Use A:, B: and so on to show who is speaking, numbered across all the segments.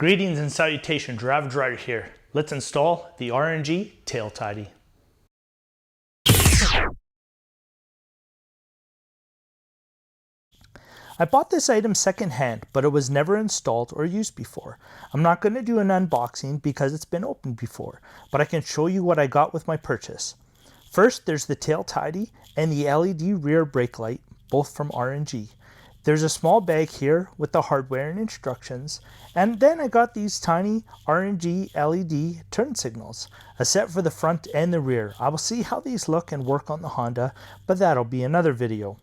A: Greetings and salutations, Ravage Rider here. Let's install the R&G Tail Tidy. I bought this item secondhand, but it was never installed or used before. I'm not going to do an unboxing because it's been opened before, but I can show you what I got with my purchase. First, there's the Tail Tidy and the LED rear brake light, both from R&G. There's a small bag here with the hardware and instructions, and then I got these tiny R&G LED turn signals, a set for the front and the rear. I will see how these look and work on the Honda, but that'll be another video.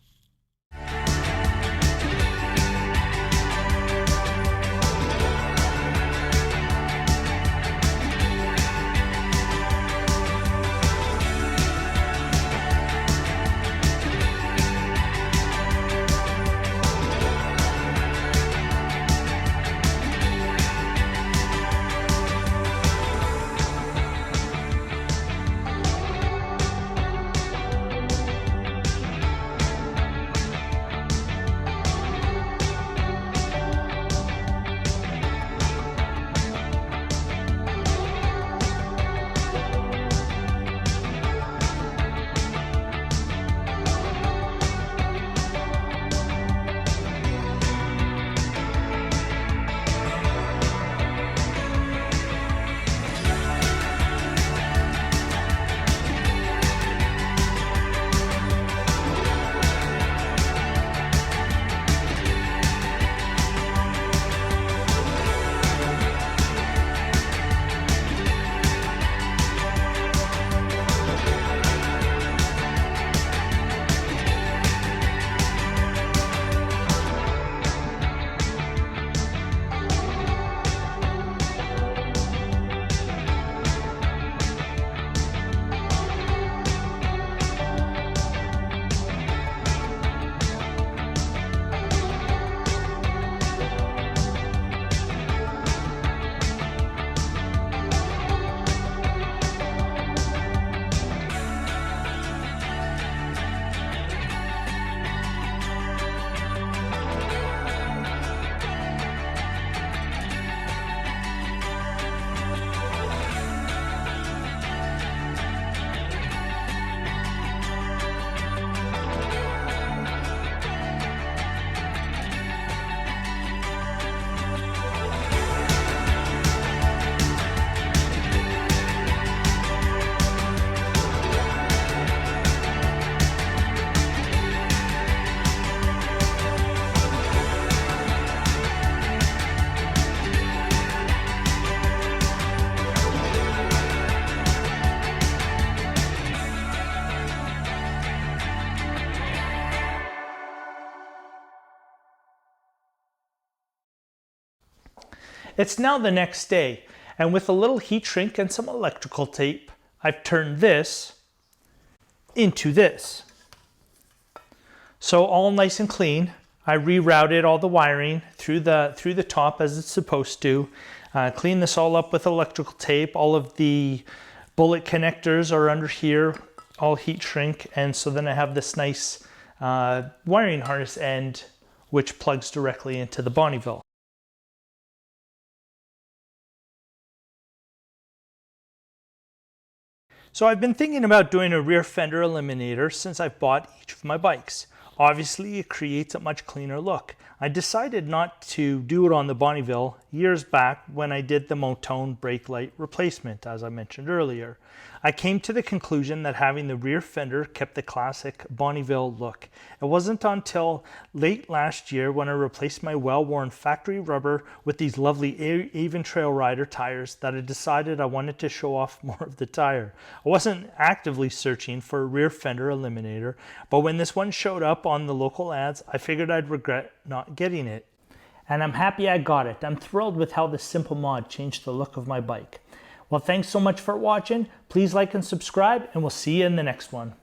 A: It's now the next day, and with a little heat shrink and some electrical tape, I've turned this into this. So all nice and clean. I rerouted all the wiring through the top as it's supposed to. Clean this all up with electrical tape. All of the bullet connectors are under here, all heat shrink, and so then I have this nice wiring harness end which plugs directly into the Bonneville. So I've been thinking about doing a rear fender eliminator since I've bought each of my bikes. Obviously, it creates a much cleaner look. I decided not to do it on the Bonneville years back when I did the Motone brake light replacement, as I mentioned earlier. I came to the conclusion that having the rear fender kept the classic Bonneville look. It wasn't until late last year when I replaced my well-worn factory rubber with these lovely Avon Trail Rider tires that I decided I wanted to show off more of the tire. I wasn't actively searching for a rear fender eliminator, but when this one showed up on the local ads, I figured I'd regret not getting it. And I'm happy I got it. I'm thrilled with how this simple mod changed the look of my bike. Well, thanks so much for watching. Please like and subscribe, and we'll see you in the next one.